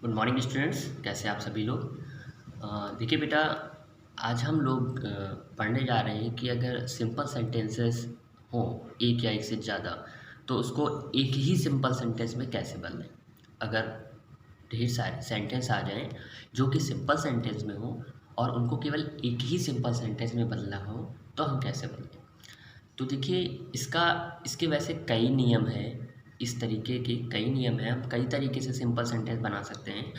Good morning students, कैसे आप सभी लोग। देखिए बेटा, आज हम लोग पढ़ने जा रहे हैं कि अगर सिंपल सेंटेंसेस हों एक या एक से ज़्यादा, तो उसको एक ही सिंपल सेंटेंस में कैसे बदलें। अगर ढेर सारे सेंटेंस आ जाएं जो कि सिंपल सेंटेंस में हो और उनको केवल एक ही सिंपल सेंटेंस में बदलना हो, तो हम कैसे बदलें। तो देखिए, इसके वैसे कई नियम हैं। इस तरीके के कई नियम हैं, हम कई तरीके से सिंपल सेंटेंस बना सकते हैं।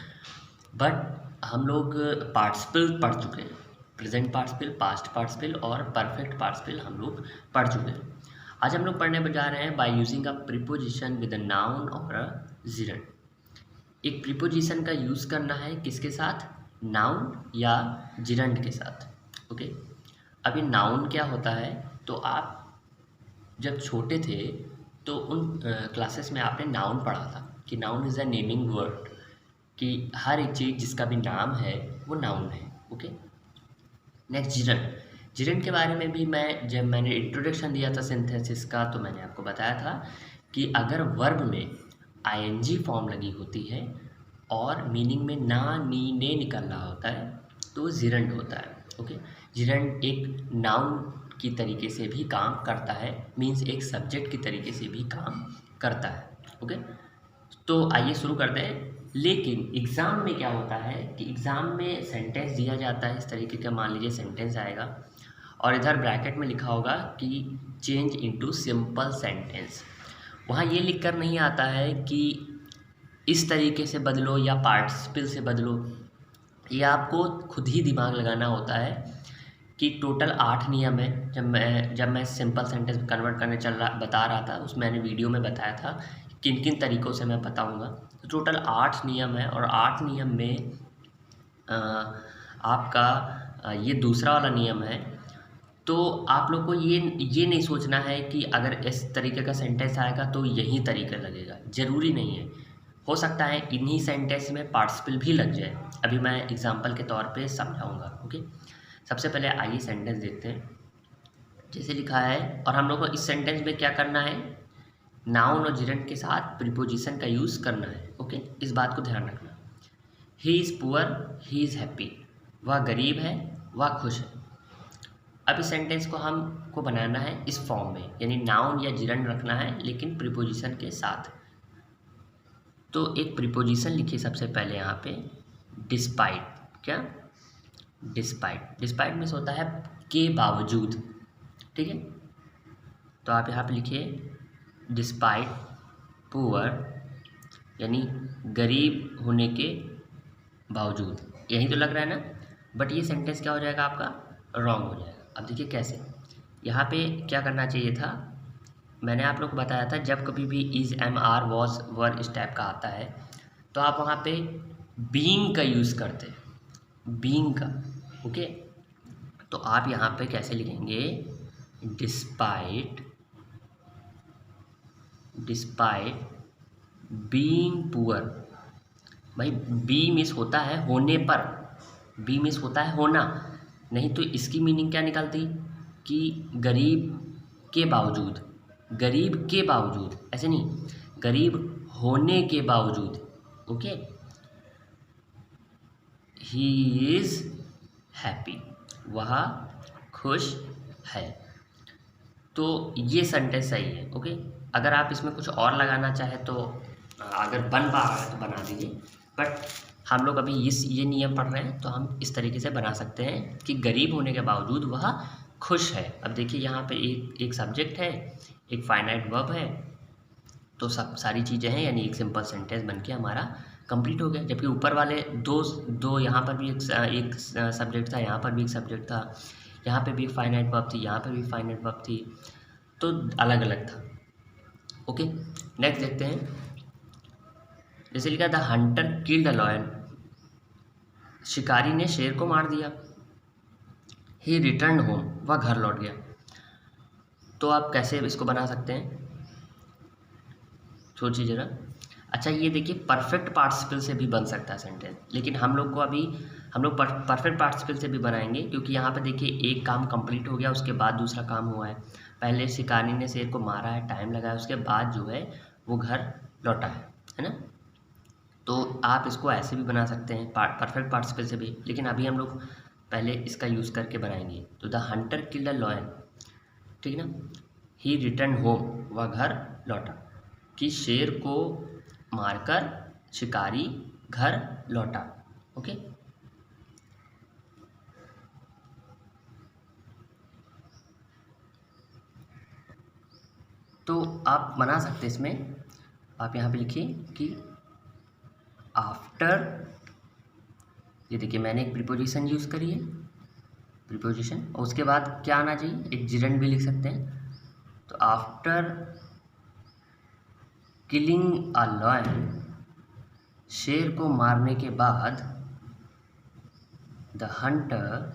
बट हम लोग पार्टिसिपल पढ़ चुके हैं, प्रेजेंट पार्टिसिपल, पास्ट पार्टिसिपल और परफेक्ट पार्टिसिपल हम लोग पढ़ चुके हैं। आज हम लोग पढ़ने जा रहे हैं by using a preposition with a noun और अ जिरंड। एक प्रीपोजिशन का यूज़ करना है किसके साथ, नाउन या जिरंड के साथ। ओके, अभी नाउन क्या होता है, तो आप जब छोटे थे तो उन क्लासेस में आपने नाउन पढ़ा था कि noun is a naming word, कि हर एक चीज़ जिसका भी नाम है वो नाउन है। Okay, next gerund. जिरंड के बारे में भी जब मैंने इंट्रोडक्शन दिया था सिंथेसिस का, तो मैंने आपको बताया था कि अगर वर्ब में आईएनजी फॉर्म लगी होती है और मीनिंग में ना, नी, ने निकल रहा होता है, तो जिरंड होता है। ओके, जिरंड एक नाउन की तरीके से भी काम करता है, मीन्स एक सब्जेक्ट की तरीके से भी काम करता है। ओके, तो आइए शुरू करते हैं। लेकिन एग्ज़ाम में क्या होता है कि एग्ज़ाम में सेंटेंस दिया जाता है इस तरीके का, मान लीजिए सेंटेंस आएगा और इधर ब्रैकेट में लिखा होगा कि चेंज इनटू सिंपल सेंटेंस। वहाँ ये लिख कर नहीं आता है कि इस तरीके से बदलो या पार्टिसिपल से बदलो। ये आपको खुद ही दिमाग लगाना होता है कि टोटल 8 नियम है। जब मैं सिंपल सेंटेंस कन्वर्ट करने बता रहा था, उसमें मैंने वीडियो में बताया था किन किन तरीक़ों से मैं बताऊंगा। तो टोटल 8 नियम है और 8 नियम में आपका ये दूसरा वाला नियम है। तो आप लोग को ये नहीं सोचना है कि अगर इस तरीके का सेंटेंस आएगा तो यही तरीका लगेगा, ज़रूरी नहीं है। हो सकता है इन्हीं सेंटेंस में पार्टिसिपल भी लग जाए। अभी मैं एग्जांपल के तौर पे समझाऊंगा। ओके, सबसे पहले आइए सेंटेंस देखते हैं। जैसे लिखा है, और हम लोग को इस सेंटेंस में क्या करना है, नाउन और जिरंड के साथ प्रीपोजिशन का यूज़ करना है। ओके, इस बात को ध्यान रखना। He is poor, he is happy. वह गरीब है, वह खुश है। अब इस सेंटेंस को हमको बनाना है इस फॉर्म में, यानी नाउन या जिरंड रखना है लेकिन प्रीपोजिशन के साथ। तो एक प्रीपोजिशन लिखिए सबसे पहले यहाँ पे, डिस्पाइट। क्या, डिस्पाइट। डिस्पाइट मीन्स होता है के बावजूद। ठीक है, तो आप यहाँ पे लिखिए डिस्पाइट पुअर, यानी गरीब होने के बावजूद। यही तो लग रहा है ना, बट ये सेंटेंस क्या हो जाएगा आपका, रॉन्ग हो जाएगा। अब देखिए कैसे, यहाँ पे क्या करना चाहिए था, मैंने आप लोग को बताया था जब कभी भी इज़, एम, आर, वॉज, वर इस टाइप का आता है तो आप वहाँ पे बीइंग का यूज़ करते हैं, बीइंग का। ओके, तो आप यहाँ पे कैसे लिखेंगे, डिस्पाइट बीइंग पुअर। भाई बी मिस होता है होने पर, बी मिस होता है होना, नहीं तो इसकी मीनिंग क्या निकलती कि गरीब के बावजूद, गरीब के बावजूद, ऐसे नहीं, गरीब होने के बावजूद। ओके, ही इज़ हैप्पी, वह खुश है। तो ये सेंटेंस सही है। ओके, अगर आप इसमें कुछ और लगाना चाहें तो अगर बन पा रहा है तो बना दीजिए, बट हम लोग अभी ये नियम पढ़ रहे हैं तो हम इस तरीके से बना सकते हैं कि गरीब होने के बावजूद वह खुश है। अब देखिए यहाँ पे एक सब्जेक्ट है, एक फाइनाइट वर्ब है, तो सब सारी चीज़ें हैं, यानी एक सिंपल सेंटेंस बनके हमारा कंप्लीट हो गया। जबकि ऊपर वाले दो यहाँ पर भी एक सब्जेक्ट था, यहाँ पर भी एक सब्जेक्ट था, यहाँ पे भी फाइनाइट वर्ब थी, यहाँ पे भी फाइनाइट वर्ब थी, तो अलग अलग था। ओके, नेक्स्ट देखते हैं। जैसे लिखा the Hunter killed a lion, शिकारी ने शेर को मार दिया। ही रिटर्न होम, वह घर लौट गया। तो आप कैसे इसको बना सकते हैं, सोचिए जरा। अच्छा, ये देखिए परफेक्ट पार्टिसिपल से भी बन सकता है सेंटेंस, लेकिन हम लोग परफेक्ट पार्टिसिपल से भी बनाएंगे, क्योंकि यहाँ पे देखिए एक काम कंप्लीट हो गया, उसके बाद दूसरा काम हुआ है। पहले शिकारी ने शेर को मारा है, टाइम लगा है, उसके बाद जो है वो घर लौटा है ना। तो आप इसको ऐसे भी बना सकते हैं परफेक्ट पार्टिसिपल से भी, लेकिन अभी हम लोग पहले इसका यूज़ करके बनाएंगे। तो the Hunter killed a lion, ठीक है ना, ही रिटर्न होम, वह घर लौटा, कि शेर को मारकर शिकारी घर लौटा। ओके, तो आप बना सकते हैं इसमें, आप यहाँ पे लिखिए कि आफ्टर, ये देखिए मैंने एक प्रीपोजिशन यूज़ करी है, प्रीपोजिशन, और उसके बाद क्या आना चाहिए, एक जिरंड भी लिख सकते हैं। तो आफ्टर किलिंग अ लॉयन, शेर को मारने के बाद, द हंटर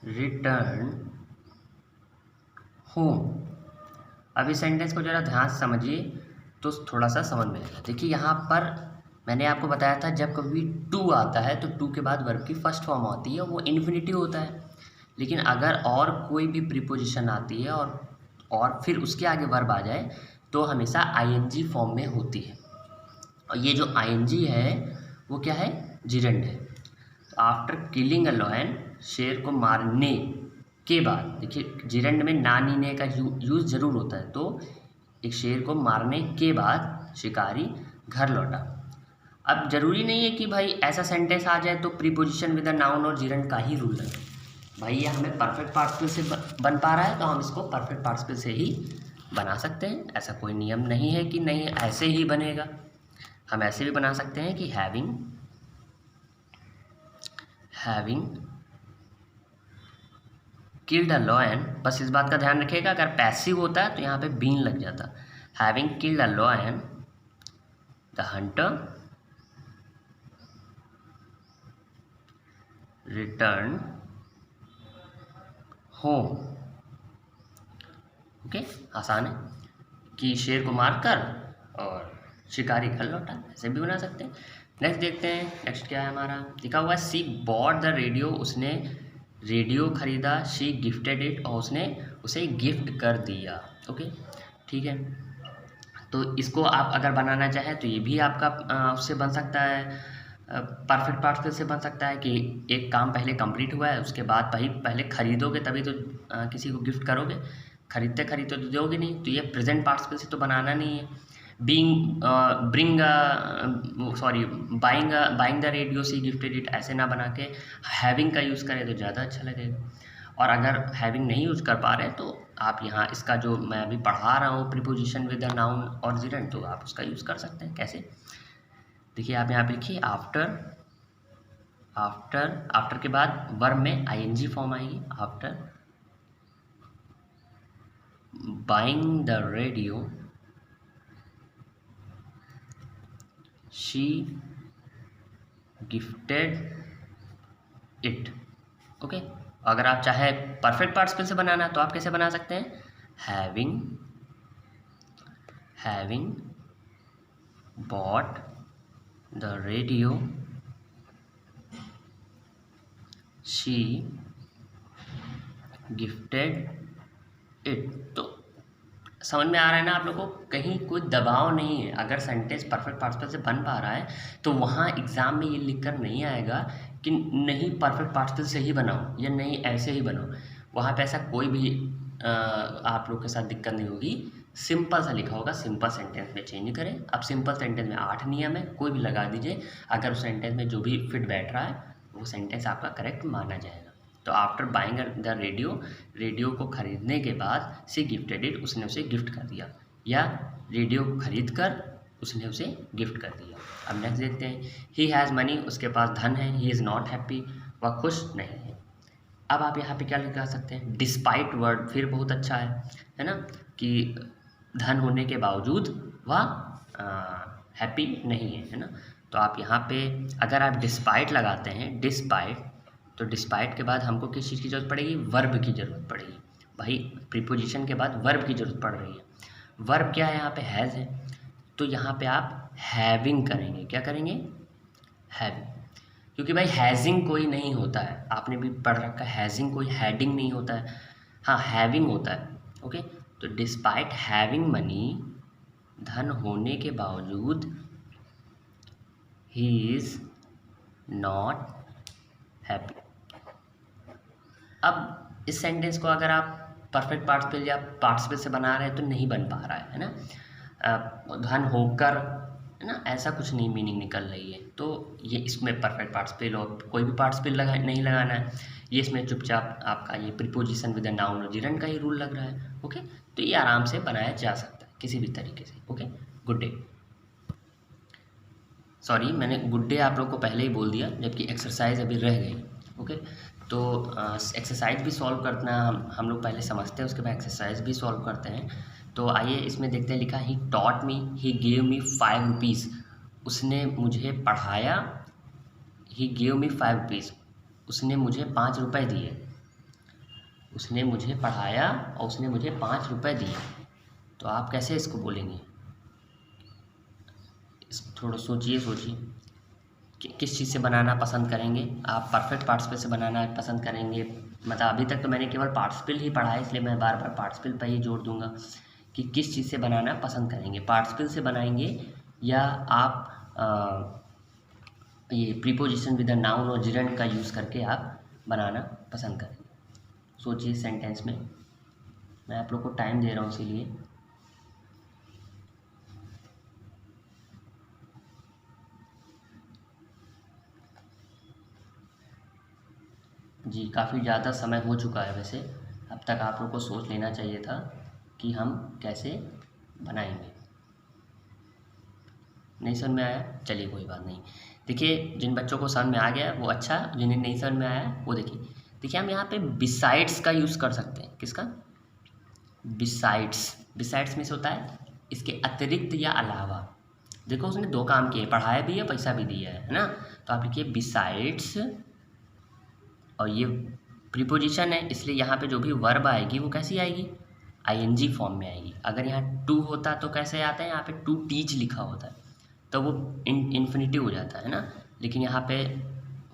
रिटर्न होम। अब इस सेंटेंस को ज़रा ध्यान से समझिए तो थोड़ा सा समझ में आएगा। देखिए यहाँ पर मैंने आपको बताया था जब कभी टू आता है तो टू के बाद वर्ब की फर्स्ट फॉर्म होती है, वो इन्फिनिटिव होता है। लेकिन अगर और कोई भी प्रीपोजिशन आती है और फिर उसके आगे वर्ब आ जाए तो हमेशा आईएनजी फॉर्म में होती है, और ये जो आईएनजी है वो क्या है, जिरंड है। तो आफ्टर किलिंग अ लॉयन, शेर को मारने के बाद, देखिए जिरंड में ना नीने का यूज़ जरूर होता है, तो एक शेर को मारने के बाद शिकारी घर लौटा। अब जरूरी नहीं है कि भाई ऐसा सेंटेंस आ जाए तो प्रीपोजिशन विद अ नाउन और जिरंड का ही रूल है। भाई ये हमें परफेक्ट पार्टिसिपल से बन पा रहा है तो हम इसको परफेक्ट पार्टिसिपल से ही बना सकते हैं। ऐसा कोई नियम नहीं है कि नहीं ऐसे ही बनेगा, हम ऐसे भी बना सकते हैं कि हैविंग किल्ड अ लॉयन। बस इस बात का ध्यान रखिएगा, अगर पैसिव होता है तो यहाँ पे बीन लग जाता। Having killed a lion, the Hunter return home. Okay, आसान है कि शेर को मारकर और शिकारी घर लौटा, ऐसे भी बना सकते हैं। नेक्स्ट देखते हैं, नेक्स्ट क्या है हमारा, लिखा हुआ है सी बॉट द रेडियो, उसने रेडियो खरीदा, शी गिफ्टेड इट, और उसने उसे गिफ्ट कर दिया। ओके, ठीक है, तो इसको आप अगर बनाना चाहें तो ये भी आपका उससे बन सकता है, परफेक्ट पार्टिसिपल से बन सकता है कि एक काम पहले कंप्लीट हुआ है, उसके बाद भाई पहले खरीदोगे तभी तो किसी को गिफ्ट करोगे, खरीदते खरीदते तो दोगे नहीं, तो ये प्रेजेंट पार्टिसिपल से तो बनाना नहीं है। Buying the radio, she gifted it, ऐसे ना बना के हैविंग का यूज़ करें तो ज़्यादा अच्छा लगेगा। और अगर हैविंग नहीं यूज़ कर पा रहे तो आप यहाँ इसका जो मैं अभी पढ़ा रहा हूँ प्रीपोजिशन विद अ नाउन और जिरंड, तो आप उसका यूज़ कर सकते हैं। कैसे, देखिए आप यहाँ पे लिखिए आफ्टर के बाद वर्ब में आईएनजी फॉर्म आएगी। After buying the radio, she gifted it. Okay, अगर आप चाहे परफेक्ट पार्टिसिपल से बनाना तो आप कैसे बना सकते हैं, having bought the radio, she gifted it. तो समझ में आ रहा है ना आप लोगों को, कहीं कोई दबाव नहीं है। अगर सेंटेंस परफेक्ट पार्टिसिपल से बन पा रहा है तो वहाँ एग्ज़ाम में ये लिखकर नहीं आएगा कि नहीं परफेक्ट पार्टिसिपल से ही बनाओ या नहीं ऐसे ही बनाओ। वहाँ पे ऐसा कोई भी आप लोग के साथ दिक्कत नहीं होगी, सिंपल सा लिखा होगा, सिंपल सेंटेंस में चेंज करें। अब सिंपल सेंटेंस में 8 नियम है, कोई भी लगा दीजिए, अगर उस सेंटेंस में जो भी फिट बैठ रहा है वो सेंटेंस आपका करेक्ट माना जाएगा। तो आफ्टर बाइंग द रेडियो को खरीदने के बाद, सी गिफ्टेड इट, उसने उसे गिफ्ट कर दिया, या रेडियो को खरीद कर उसने उसे गिफ्ट कर दिया। अब नेक्स्ट देखते हैं, ही हैज़ मनी, उसके पास धन है, ही इज़ नॉट हैप्पी, वह खुश नहीं है। अब आप यहाँ पे क्या लिखा सकते हैं, डिस्पाइट वर्ड फिर बहुत अच्छा है ना, कि धन होने के बावजूद वह हैप्पी नहीं है ना। तो आप यहाँ पे अगर आप डिस्पाइट लगाते हैं, डिस्पाइट, तो डिस्पाइट के बाद हमको किस चीज़ की ज़रूरत पड़ेगी, वर्ब की ज़रूरत पड़ेगी। भाई प्रीपोजिशन के बाद वर्ब की ज़रूरत पड़ रही है। वर्ब क्या है, यहाँ पे हैज़ है, तो यहाँ पे आप हैविंग करेंगे। क्या करेंगे, हैविंग, क्योंकि भाई हैजिंग कोई नहीं होता है, आपने भी पढ़ रखा है, हैजिंग कोई हेडिंग नहीं होता है, हाँ हैविंग होता है। ओके, तो डिस्पाइट हैविंग मनी धन होने के बावजूद ही इज़ नॉट हैप्पी। अब इस सेंटेंस को अगर आप परफेक्ट पार्टिसिपल या पार्टिसिपल से बना रहे हैं तो नहीं बन पा रहा है ना। धन होकर, है ना, ऐसा कुछ नहीं मीनिंग निकल रही है। तो ये इसमें परफेक्ट पार्टिसिपल और कोई भी पार्टिसिपल नहीं लगाना है। ये इसमें चुपचाप आपका ये प्रीपोजिशन विद द नाउन और जिरंड का ही रूल लग रहा है। ओके, तो ये आराम से बनाया जा सकता है किसी भी तरीके से। Okay, good day. सॉरी, मैंने गुड डे आप लोग को पहले ही बोल दिया, जबकि एक्सरसाइज अभी रह गई। ओके, तो एक्सरसाइज भी सॉल्व करना हम लोग पहले समझते हैं, उसके बाद एक्सरसाइज भी सॉल्व करते हैं। तो आइए इसमें देखते हैं। लिखा he taught me, he gave me 5 rupees. उसने मुझे पढ़ाया। He gave me 5 rupees. उसने मुझे 5 रुपये दिए। उसने मुझे पढ़ाया और उसने मुझे 5 रुपये दिए। तो आप कैसे इसको बोलेंगे? थोड़ा सोचिए कि किस चीज़ से बनाना पसंद करेंगे आप। परफेक्ट पार्टिसिपल से बनाना पसंद करेंगे? मतलब अभी तक तो मैंने केवल पार्टिसिपल ही पढ़ा है, इसलिए मैं बार बार पार्टिसिपल पर ही जोड़ दूंगा कि किस चीज़ से बनाना पसंद करेंगे। पार्टिसिपल से बनाएंगे या आप ये प्रीपोजिशन विद द नाउन और जिरंड का यूज़ करके आप बनाना पसंद करेंगे? सोचिए सेंटेंस में। मैं आप लोग को टाइम दे रहा हूँ इसीलिए। जी, काफ़ी ज़्यादा समय हो चुका है वैसे। अब तक आप लोग को सोच लेना चाहिए था कि हम कैसे बनाएंगे। नहीं समझ में आया? चलिए कोई बात नहीं। देखिए, जिन बच्चों को समझ में आ गया वो अच्छा, जिन्हें नहीं समझ में आया वो देखिए हम यहाँ पे बिसाइड्स का यूज़ कर सकते हैं। किसका? बिसाइड्स। बिसाइड्स में से होता है इसके अतिरिक्त या अलावा। देखो, उसने 2 काम किए, पढ़ाया भी है, पैसा भी दिया है ना। तो आप लिखिए बिसाइड्स, और ये प्रीपोजिशन है, इसलिए यहाँ पे जो भी वर्ब आएगी वो कैसी आएगी? आईएनजी फॉर्म में आएगी। अगर यहाँ टू होता तो कैसे आता है? यहाँ पे टू टीच लिखा होता है तो वो इन्फिनिटिव हो जाता है ना। लेकिन यहाँ पे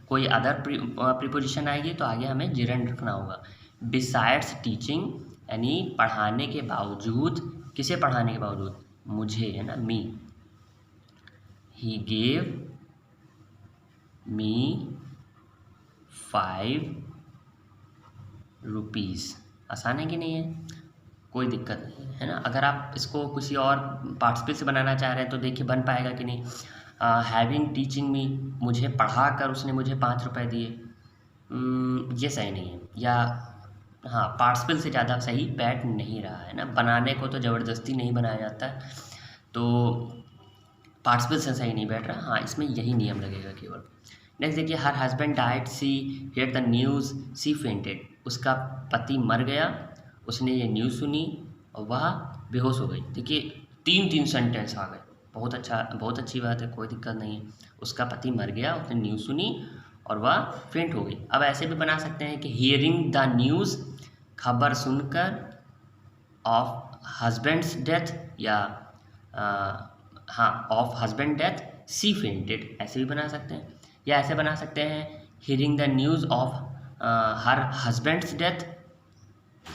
कोई अदर प्रीपोजिशन आएगी तो आगे हमें जिरंड रखना होगा। बिसाइड्स टीचिंग, यानी पढ़ाने के बावजूद। किसे पढ़ाने के बावजूद? मुझे, है ना, मी। He gave me 5 rupees. आसान है कि नहीं है? कोई दिक्कत नहीं है ना। अगर आप इसको किसी और पार्टिसिपल से बनाना चाह रहे हैं तो देखिए बन पाएगा कि नहीं। हैविंग टीचिंग मी, मुझे पढ़ा कर उसने मुझे 5 रुपये दिए। ये सही नहीं है। या हाँ, पार्टिसिपल से ज़्यादा सही बैठ नहीं रहा है ना। बनाने को तो ज़बरदस्ती नहीं बनाया जाता है, तो पार्टिसिपल से सही नहीं बैठ रहा। हाँ, इसमें यही नियम लगेगा केवल। नेक्स्ट देखिए, her husband died, she heard the news, she fainted. उसका पति मर गया, उसने ये न्यूज़ सुनी और वह बेहोश हो गई। देखिए 3 सेंटेंस आ गए। बहुत अच्छा, बहुत अच्छी बात है, कोई दिक्कत नहीं है। उसका पति मर गया, उसने न्यूज़ सुनी और वह फेंट हो गई। अब ऐसे भी बना सकते हैं कि हियरिंग द न्यूज़, खबर सुनकर, ऑफ हस्बैंड्स डेथ, या हाँ, of husband death she fainted, ऐसे भी बना सकते हैं। या ऐसे बना सकते हैं hearing the news of her husband's death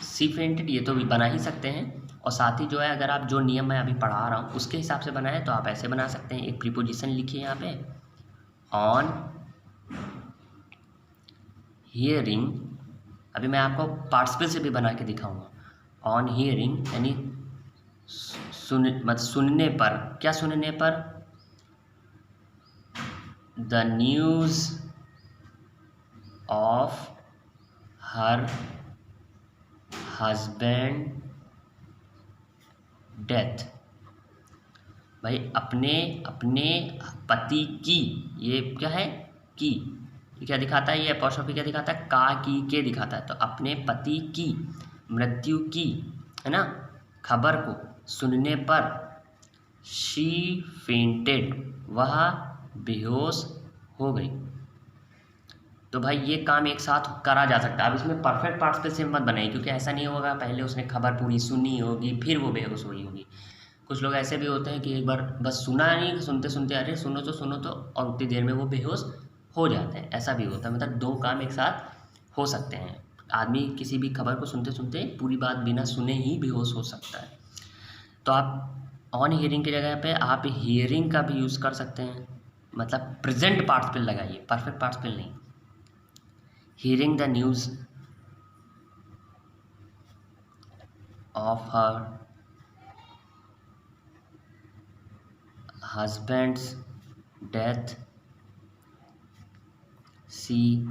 she fainted, ये तो भी बना ही सकते हैं। और साथ ही जो है, अगर आप जो नियम मैं अभी पढ़ा रहा हूँ उसके हिसाब से बनाए तो आप ऐसे बना सकते हैं। एक प्रीपोजिशन लिखिए यहाँ पे, ऑन हियरिंग। अभी मैं आपको पार्टिसिपल से भी बना के दिखाऊंगा। ऑन हियरिंग यानी सुनने पर। क्या सुनने पर? The news of her husband death. भाई अपने पति की, ये क्या है? की। ये क्या दिखाता है? ये अपॉस्ट्रोफी क्या दिखाता है? का, की, के दिखाता है। तो अपने पति की मृत्यु की, है ना, खबर को सुनने पर शी फेंटेड, वह बेहोश हो गई। तो भाई ये काम एक साथ करा जा सकता है। अब इसमें परफेक्ट पार्टिसिपल से मत बनाइए, क्योंकि ऐसा नहीं होगा पहले उसने खबर पूरी सुनी होगी फिर वो बेहोश हुई होगी। कुछ लोग ऐसे भी होते हैं कि एक बार बस सुना नहीं, सुनते सुनते अरे सुनो तो, और उतनी देर में वो बेहोश हो जाते हैं। ऐसा भी होता है। मतलब 2 काम एक साथ हो सकते हैं। आदमी किसी भी खबर को सुनते सुनते पूरी बात बिना सुने ही बेहोश हो सकता है। तो आप ऑन हियरिंग की जगह पे आप हियरिंग का भी यूज़ कर सकते हैं, मतलब प्रेजेंट पार्टिसिपल लगाइए, परफेक्ट पार्टिसिपल नहीं। Hearing the news of her husband's death she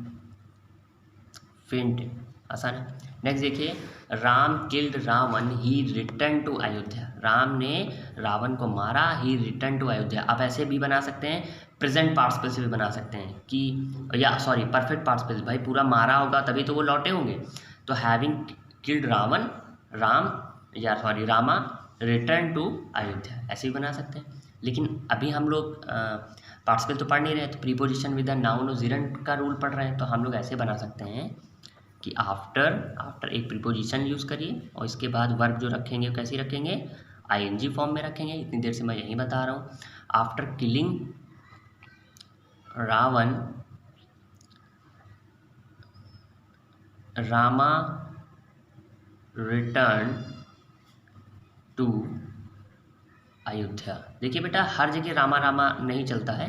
fainted. आसान है। नेक्स्ट देखिए, Ram killed Ravan he return to Ayodhya. Ram ने रावण को मारा, ही रिटर्न टू अयोध्या। आप ऐसे भी बना सकते हैं, प्रेजेंट पार्टिसिपल से भी बना सकते हैं कि, या सॉरी परफेक्ट पार्टिसिपल, भाई पूरा मारा होगा तभी तो वो लौटे होंगे। तो हैविंग किल्ड रावण, राम या sorry Rama return to Ayodhya, ऐसे भी बना सकते हैं। लेकिन अभी हम लोग पार्टिसिपल तो पढ़ नहीं रहे, तो प्रीपोजिशन विद द नाउन और जिरंड का रूल पढ़ रहे हैं, तो हम लोग ऐसे बना सकते हैं कि आफ्टर एक प्रीपोजिशन यूज़ करिए और इसके बाद वर्ब जो रखेंगे कैसे रखेंगे, आईएनजी फॉर्म में रखेंगे। इतनी देर से मैं यही बता रहा हूँ। After killing Ravan Rama return to Ayodhya. देखिए बेटा, हर जगह रामा रामा नहीं चलता है,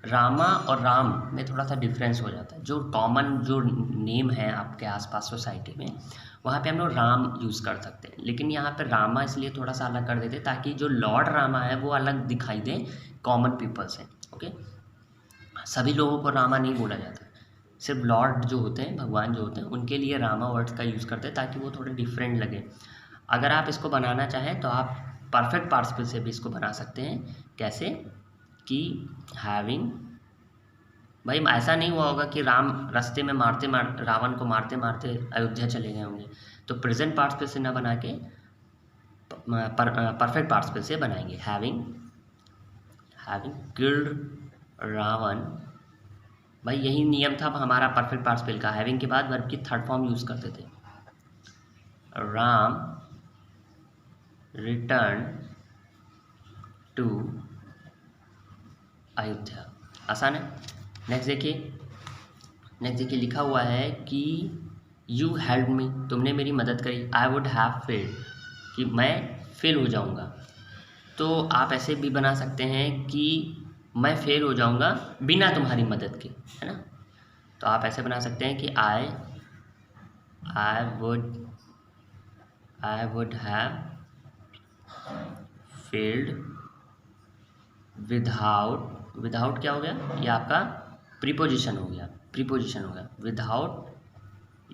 रामा और राम में थोड़ा सा डिफरेंस हो जाता है। जो कॉमन जो नेम है आपके आसपास सोसाइटी में, वहाँ पे हम लोग राम यूज़ कर सकते हैं, लेकिन यहाँ पे रामा इसलिए थोड़ा सा अलग कर देते ताकि जो लॉर्ड रामा है वो अलग दिखाई दे कॉमन पीपल से। ओके, सभी लोगों को रामा नहीं बोला जाता, सिर्फ लॉर्ड जो होते हैं, भगवान जो होते हैं, उनके लिए रामा वर्ड्स का यूज़ करते हैं ताकि वो थोड़े डिफरेंट लगे। अगर आप इसको बनाना चाहें तो आप परफेक्ट पार्टिसिपल से भी इसको बना सकते हैं। कैसे कि हैविंग, भाई ऐसा नहीं हुआ होगा कि राम रास्ते में रावण को मारते मारते अयोध्या चले गए होंगे, तो प्रेजेंट पार्टिसिपल से ना बना के परफेक्ट पार्टिसिपल से बनाएंगे। हैविंग किल्ड रावण, भाई यही नियम था हमारा परफेक्ट पार्टिसिपल का, हैविंग के बाद वर्ब की थर्ड फॉर्म यूज़ करते थे। Ram return to Ayodhya. आसान है। नेक्स्ट देखिए लिखा हुआ है कि यू हेल्प मी, तुमने मेरी मदद करी। आई वुड हैव फेल्ड, कि मैं फेल हो जाऊंगा। तो आप ऐसे भी बना सकते हैं कि मैं फेल हो जाऊंगा बिना तुम्हारी मदद के, है ना। तो आप ऐसे बना सकते हैं कि I would have failed without क्या हो गया, ये आपका प्रीपोजिशन हो गया, विदाउट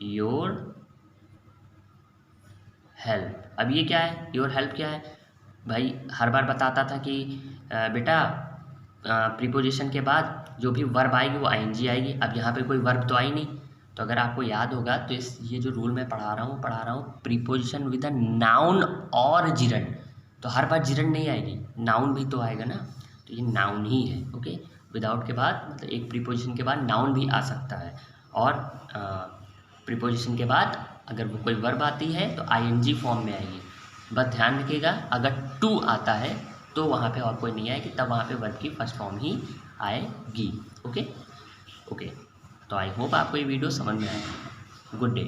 योर हेल्प। अब ये क्या है, योर हेल्प क्या है, भाई हर बार बताता था कि बेटा प्रीपोजिशन के बाद जो भी वर्ब आएगी वो आईएनजी आएगी। अब यहाँ पे कोई वर्ब तो आई नहीं, तो अगर आपको याद होगा तो ये जो रूल मैं पढ़ा रहा हूँ प्रीपोजिशन विद अ नाउन और जिरंड, तो हर बार जिरंड नहीं आएगी, नाउन भी तो आएगा ना, तो ये नाउन ही है। ओके, विदाउट के बाद मतलब एक प्रीपोजिशन के बाद नाउन भी आ सकता है, और प्रीपोजिशन के बाद अगर वो कोई वर्ब आती है तो आईएनजी फॉर्म में आएगी। बस ध्यान रखिएगा, अगर टू आता है तो वहाँ पे और कोई नहीं आएगी, तब वहाँ पे वर्ब की फर्स्ट फॉर्म ही आएगी। ओके, तो आई होप आपको ये वीडियो समझ में आएगा। Good day.